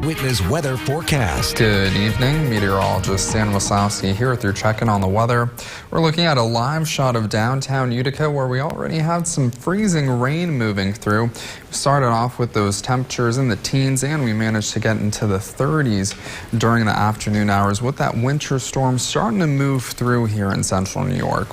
Eyewitness Weather Forecast. Good evening, meteorologist Stan Wasowski here with your check-in on the weather. We're looking at a live shot of downtown Utica where we already had some freezing rain moving through. We started off with those temperatures in the teens and we managed to get into the 30s during the afternoon hours with that winter storm starting to move through here in central New York.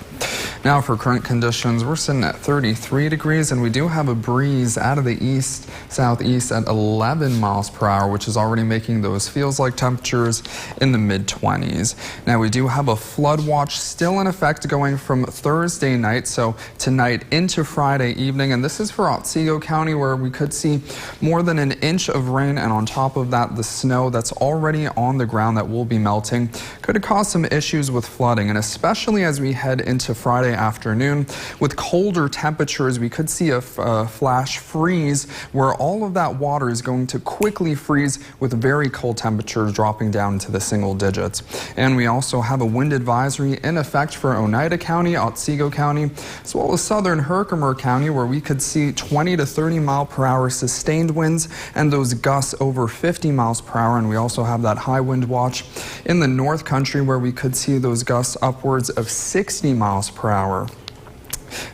Now for current conditions, we're sitting at 33 degrees and we do have a breeze out of the east-southeast at 11 miles per hour, which is already making those feels-like temperatures in the mid-20s. Now we do have a flood watch still in effect going from Thursday night, so tonight into Friday evening, and this is for Otsego County where we could see more than an inch of rain, and on top of that the snow that's already on the ground that will be melting could cause some issues with flooding, and especially as we head into Friday afternoon with colder temperatures, we could see a flash freeze where all of that water is going to quickly freeze with very cold temperatures dropping down into the single digits. And we also have a wind advisory in effect for Oneida County, Otsego County, as well as southern Herkimer County where we could see 20 to 30 mile per hour sustained winds and those gusts over 50 miles per hour. And we also have that high wind watch in the North Country where we could see those gusts upwards of 60 miles per hour.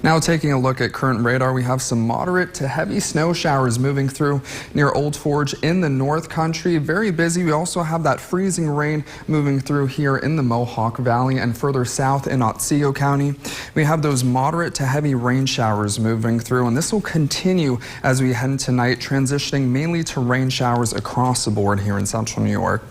Now taking a look at current radar, we have some moderate to heavy snow showers moving through near Old Forge in the North Country. Very busy. We also have that freezing rain moving through here in the Mohawk Valley and further south in Otsego County. We have those moderate to heavy rain showers moving through, and this will continue as we head into night, transitioning mainly to rain showers across the board here in central New York.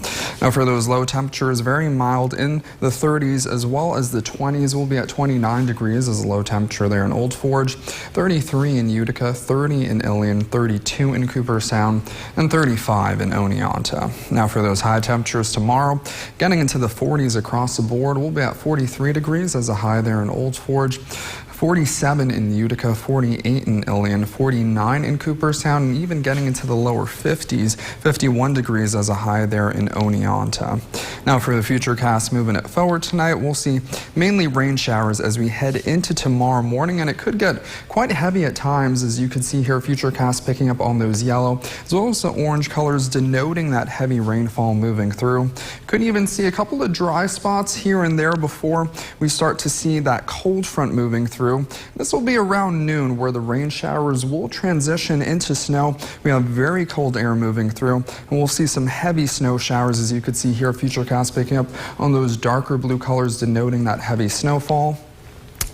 Now for those low temperatures, very mild in the 30s as well as the 20s. We'll be at 29 degrees as a low temperature there in Old Forge, 33 in Utica, 30 in Ilion, 32 in Cooperstown, and 35 in Oneonta. Now for those high temperatures tomorrow, getting into the 40s across the board, we'll be at 43 degrees as a high there in Old Forge, 47 in Utica, 48 in Ilion, 49 in Cooperstown, and even getting into the lower 50s, 51 degrees as a high there in Oneonta. Now for the futurecast moving it forward tonight, we'll see mainly rain showers as we head into tomorrow morning, and it could get quite heavy at times, as you can see here, futurecast picking up on those yellow as well as the orange colors denoting that heavy rainfall moving through. Could even see a couple of dry spots here and there before we start to see that cold front moving through. This will be around noon where the rain showers will transition into snow. We have very cold air moving through, and we'll see some heavy snow showers, as you could see here, futurecast picking up on those darker blue colors denoting that heavy snowfall.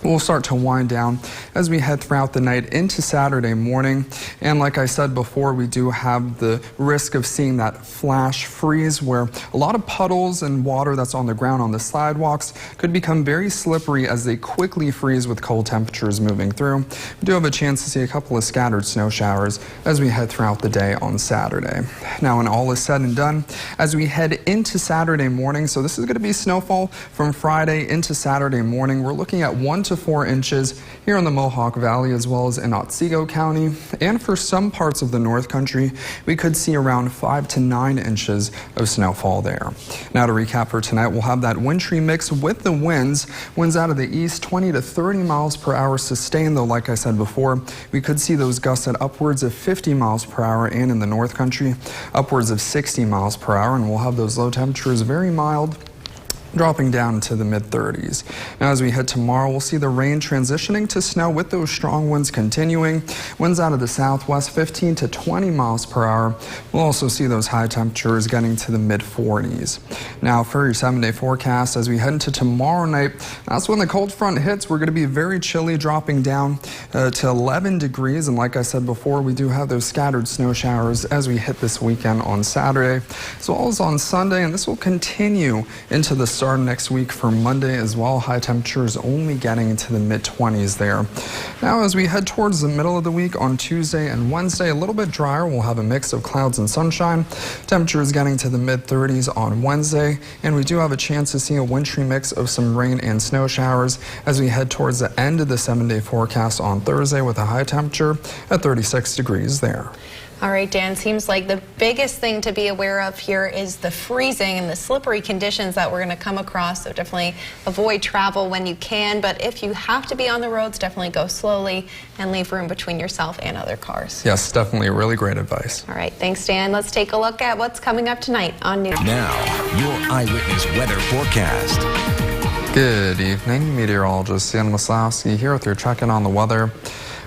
We'll start to wind down as we head throughout the night into Saturday morning. And like I said before, we do have the risk of seeing that flash freeze where a lot of puddles and water that's on the ground on the sidewalks could become very slippery as they quickly freeze with cold temperatures moving through. We do have a chance to see a couple of scattered snow showers as we head throughout the day on Saturday. Now when all is said and done, as we head into Saturday morning, so this is going to be snowfall from Friday into Saturday morning. We're looking at 1 to 4 inches here in the Mohawk Valley as well as in Otsego County, and for some parts of the North Country we could see around 5 to 9 inches of snowfall there. Now to recap for tonight, we'll have that wintry mix with the winds out of the east, 20 to 30 miles per hour sustained, though like I said before, we could see those gusts at upwards of 50 miles per hour, and in the North Country upwards of 60 miles per hour, and we'll have those low temperatures very mild, dropping down to the mid-30s. Now as we head tomorrow, we'll see the rain transitioning to snow with those strong winds continuing. Winds out of the southwest, 15 to 20 miles per hour. We'll also see those high temperatures getting to the mid-40s. Now for your 7-day forecast, as we head into tomorrow night, that's when the cold front hits. We're going to be very chilly, dropping down to 11 degrees. And like I said before, we do have those scattered snow showers as we hit this weekend on Saturday, as well as on Sunday, and this will continue into the start next week for Monday as well. High temperatures only getting into the mid-20s there. Now as we head towards the middle of the week on Tuesday and Wednesday, a little bit drier. We'll have a mix of clouds and sunshine. Temperatures getting to the mid-30s on Wednesday, and we do have a chance to see a wintry mix of some rain and snow showers as we head towards the end of the 7-day forecast on Thursday with a high temperature at 36 degrees there. All right, Dan, seems like the biggest thing to be aware of here is the freezing and the slippery conditions that we're going to come across. So definitely avoid travel when you can. But if you have to be on the roads, definitely go slowly and leave room between yourself and other cars. Yes, definitely really great advice. All right, thanks, Dan. Let's take a look at what's coming up tonight on News. Now, your eyewitness weather forecast. Good evening, meteorologist Stan Waslowski here with your check-in on the weather.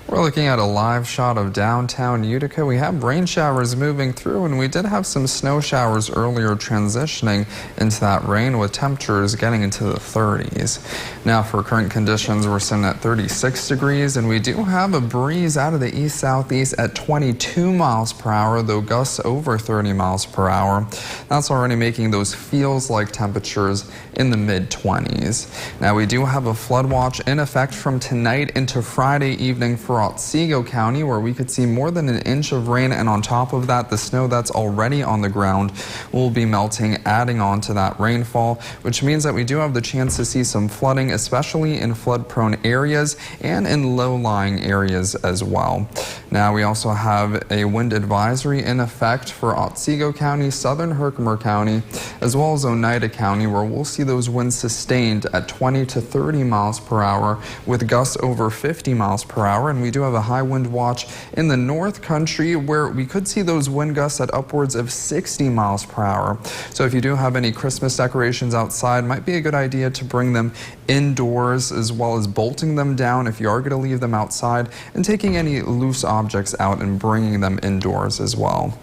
We're looking at a live shot of downtown Utica. We have rain showers moving through, and we did have some snow showers earlier transitioning into that rain with temperatures getting into the 30s. Now for current conditions, we're sitting at 36 degrees, and we do have a breeze out of the east-southeast at 22 miles per hour, though gusts over 30 miles per hour. That's already making those feels-like temperatures in the mid-20s. Now we do have a flood watch in effect from tonight into Friday evening for Otsego County, where we could see more than an inch of rain, and on top of that, the snow that's already on the ground will be melting, adding on to that rainfall, which means that we do have the chance to see some flooding, especially in flood-prone areas and in low-lying areas as well. Now we also have a wind advisory in effect for Otsego County, southern Herkimer County, as well as Oneida County, where we'll see those winds sustained at 20 to 30 miles per hour with gusts over 50 miles per hour. And we do have a high wind watch in the North Country, where we could see those wind gusts at upwards of 60 miles per hour. So if you do have any Christmas decorations outside, might be a good idea to bring them indoors, as well as bolting them down if you are going to leave them outside, and taking any loose objects out and bringing them indoors as well.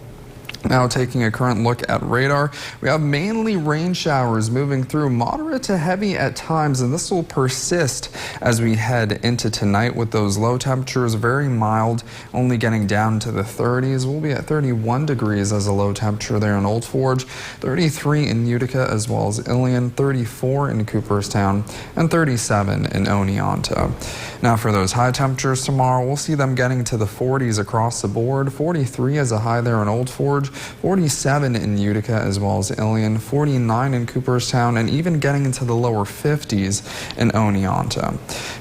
Now taking a current look at radar, we have mainly rain showers moving through, moderate to heavy at times, and this will persist as we head into tonight with those low temperatures very mild, only getting down to the 30s. We'll be at 31 degrees as a low temperature there in Old Forge, 33 in Utica as well as Ilion, 34 in Cooperstown, and 37 in Oneonta. Now for those high temperatures tomorrow, we'll see them getting to the 40s across the board, 43 as a high there in Old Forge, 47 in Utica as well as Ilion, 49 in Cooperstown, and even getting into the lower 50s in Oneonta.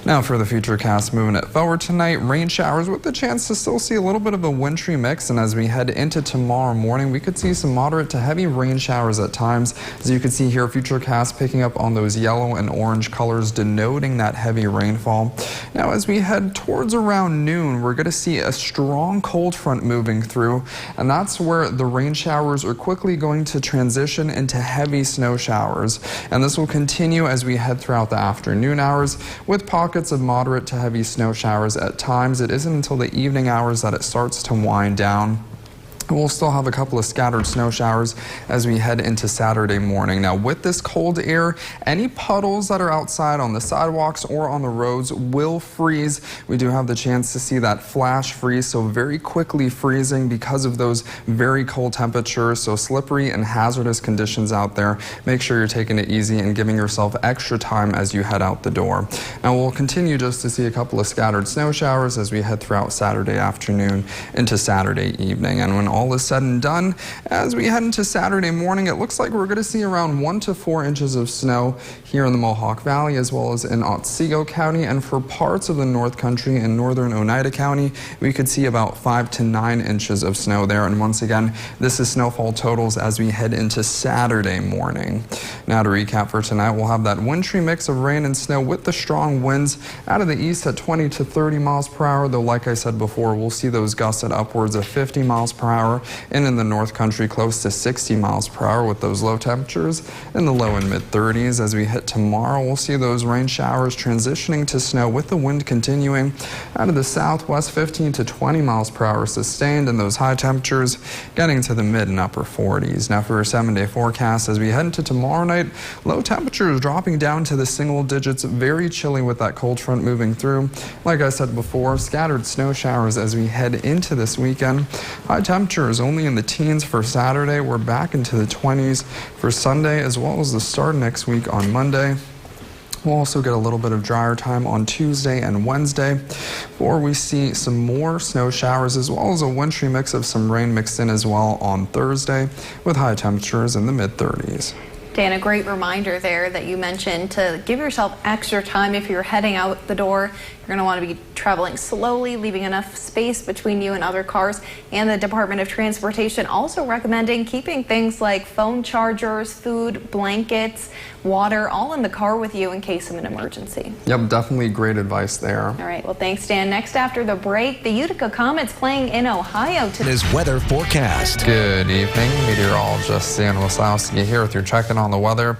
Now for the futurecast moving it forward tonight, rain showers with the chance to still see a little bit of a wintry mix, and as we head into tomorrow morning, we could see some moderate to heavy rain showers at times. As you can see here, futurecast picking up on those yellow and orange colors denoting that heavy rainfall. Now as we head towards around noon, we're going to see a strong cold front moving through, and that's where the rain showers are quickly going to transition into heavy snow showers. And this will continue as we head throughout the afternoon hours with pockets of moderate to heavy snow showers at times. It isn't until the evening hours that it starts to wind down. We'll still have a couple of scattered snow showers as we head into Saturday morning. Now with this cold air, any puddles that are outside on the sidewalks or on the roads will freeze. We do have the chance to see that flash freeze, so very quickly freezing because of those very cold temperatures, so slippery and hazardous conditions out there. Make sure you're taking it easy and giving yourself extra time as you head out the door. Now we'll continue just to see a couple of scattered snow showers as we head throughout Saturday afternoon into Saturday evening. And when all is said and done, as we head into Saturday morning, it looks like we're going to see around 1 to 4 inches of snow here in the Mohawk Valley as well as in Otsego County, and for parts of the North Country and northern Oneida County, we could see about 5 to 9 inches of snow there. And once again, this is snowfall totals as we head into Saturday morning. Now to recap for tonight, we'll have that wintry mix of rain and snow with the strong winds out of the east at 20 to 30 miles per hour, though like I said before, we'll see those gusts at upwards of 50 miles per hour, and in the North Country close to 60 miles per hour with those low temperatures in the low and mid 30s. As we hit tomorrow, we'll see those rain showers transitioning to snow with the wind continuing out of the southwest, 15 to 20 miles per hour sustained, and those high temperatures getting to the mid and upper 40s. Now for a 7-day forecast, as we head into tomorrow night, low temperatures dropping down to the single digits, very chilly with that cold front moving through. Like I said before, scattered snow showers as we head into this weekend. High temperatures only in the teens for Saturday. We're back into the 20s for Sunday, as well as the start next week on Monday. We'll also get a little bit of drier time on Tuesday and Wednesday before we see some more snow showers, as well as a wintry mix of some rain mixed in as well on Thursday with high temperatures in the mid 30s. Dan, a great reminder there that you mentioned to give yourself extra time if you're heading out the door. You're going to want to be traveling slowly, leaving enough space between you and other cars. And the Department of Transportation also recommending keeping things like phone chargers, food, blankets, water, all in the car with you in case of an emergency. Yep, definitely great advice there. All right, well, thanks, Dan. Next after the break, the Utica Comets playing in Ohio today. This weather forecast. Good evening, meteorologist Dan Wasowski here with your check-in on the weather.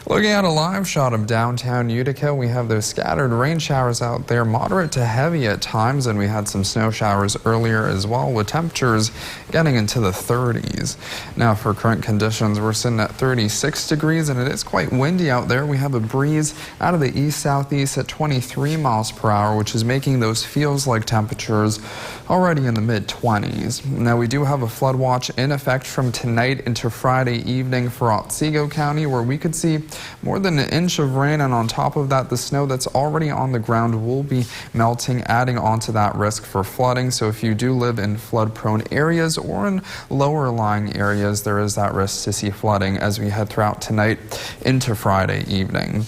Looking at a live shot of downtown Utica, we have those scattered rain showers out there, moderate to heavy at times, and we had some snow showers earlier as well, with temperatures getting into the 30s. Now for current conditions, we're sitting at 36 degrees, and it is quite windy out there. We have a breeze out of the east-southeast at 23 miles per hour, which is making those feels-like temperatures already in the mid-20s. Now we do have a flood watch in effect from tonight into Friday evening for Otsego County, where we could see more than an inch of rain, and on top of that, the snow that's already on the ground will be melting, adding onto that risk for flooding. So if you do live in flood-prone areas or in lower-lying areas, there is that risk to see flooding as we head throughout tonight into Friday evening.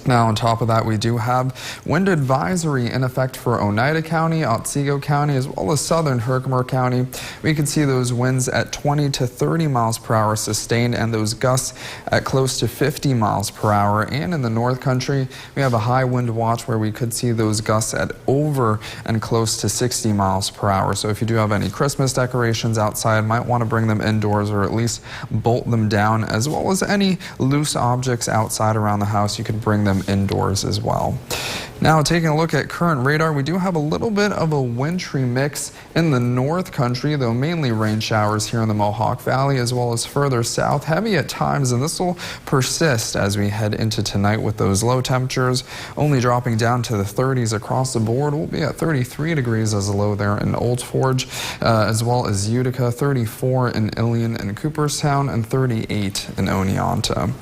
Now, on top of that, we do have wind advisory in effect for Oneida County, Otsego County, as well as southern Herkimer County. We can see those winds at 20 to 30 miles per hour sustained, and those gusts at close to 50 miles per hour. And in the North Country, we have a high wind watch where we could see those gusts at over and close to 60 miles per hour. So if you do have any Christmas decorations outside, might want to bring them indoors or at least bolt them down, as well as any loose objects outside around the house, you could bring them indoors as well. Now, taking a look at current radar, we do have a little bit of a wintry mix in the North Country, though mainly rain showers here in the Mohawk Valley as well as further south, heavy at times, and this will persist as we head into tonight with those low temperatures only dropping down to the 30s across the board. We'll be at 33 degrees as a low there in Old Forge, as well as Utica, 34 in Ilion and Cooperstown, and 38 in Oneonta.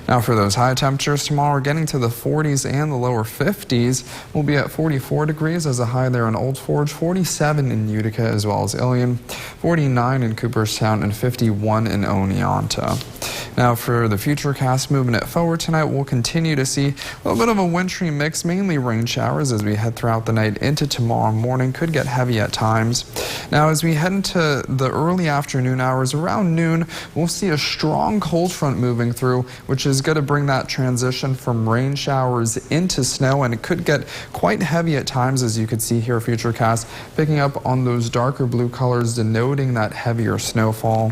Now for those high temperatures tomorrow, we're getting to the 40s and the lower 50s. We'll be at 44 degrees as a high there in Old Forge, 47 in Utica as well as Ilion, 49 in Cooperstown, and 51 in Oneonta. Now for the futurecast moving it forward tonight, we'll continue to see a little bit of a wintry mix, mainly rain showers as we head throughout the night into tomorrow morning. Could get heavy at times. Now as we head into the early afternoon hours, around noon, we'll see a strong cold front moving through, which is going to bring that transition from rain showers into snow, and it could get quite heavy at times, as you could see here futurecast, picking up on those darker blue colors denoting that heavier snowfall.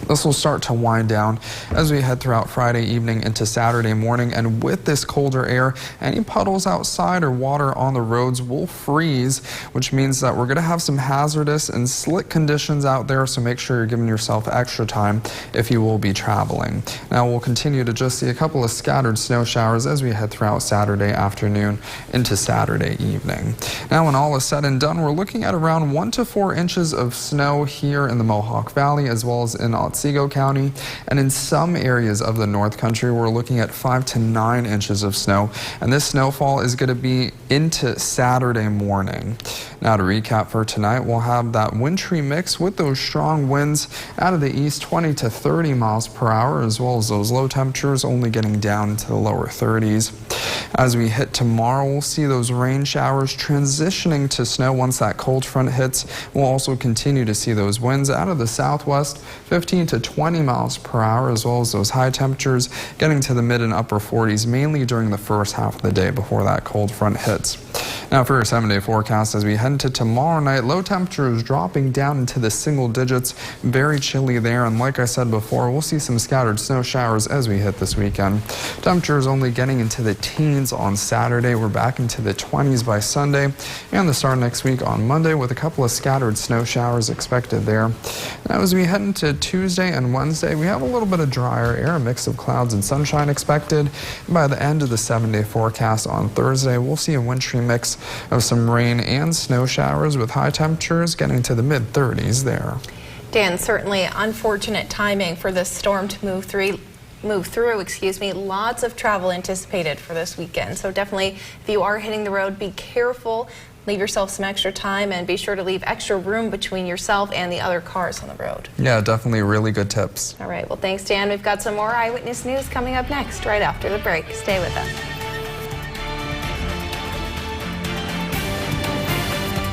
This will start to wind down as we head throughout Friday evening into Saturday morning, and with this colder air, any puddles outside or water on the roads will freeze, which means that we're going to have some hazardous and slick conditions out there, so make sure you're giving yourself extra time if you will be traveling. Now we'll continue to just see a couple of scattered snow showers as we head throughout Saturday afternoon into Saturday evening. Now when all is said and done, we're looking at around 1 to 4 inches of snow here in the Mohawk Valley as well as in Otsego County, and in some areas of the North Country we're looking at 5 to 9 inches of snow, and this snowfall is going to be into Saturday morning. Now to recap for tonight, we'll have that wintry mix with those strong winds out of the east, 20 to 30 miles per hour, as well as those low temperatures only getting down into the lower 30s. As we hit tomorrow, we'll see those rain showers transitioning to snow once that cold front hits. We'll also continue to see those winds out of the southwest, 15 to 20 miles per hour, as well as those high temperatures getting to the mid and upper 40s, mainly during the first half of the day before that cold front hits. Now for your 7-day forecast, as we head into tomorrow night, low temperatures dropping down into the single digits, very chilly there, and like I said before, we'll see some scattered snow showers as we hit this weekend. Temperatures only getting into the teens on Saturday. We're back into the 20s by Sunday, and the start next week on Monday with a couple of scattered snow showers expected there. Now as we head into Tuesday and Wednesday, we have a little bit of drier air, a mix of clouds and sunshine expected. And by the end of the 7-day forecast on Thursday, we'll see a wintry mix of some rain and snow showers with high temperatures getting to the mid-30s there. Dan, certainly unfortunate timing for this storm to move through. Lots of travel anticipated for this weekend. So definitely, if you are hitting the road, be careful. leave yourself some extra time and be sure to leave extra room between yourself and the other cars on the road. Yeah, definitely really good tips. All right, well, thanks, Dan. We've got some more Eyewitness News coming up next, right after the break. Stay with us.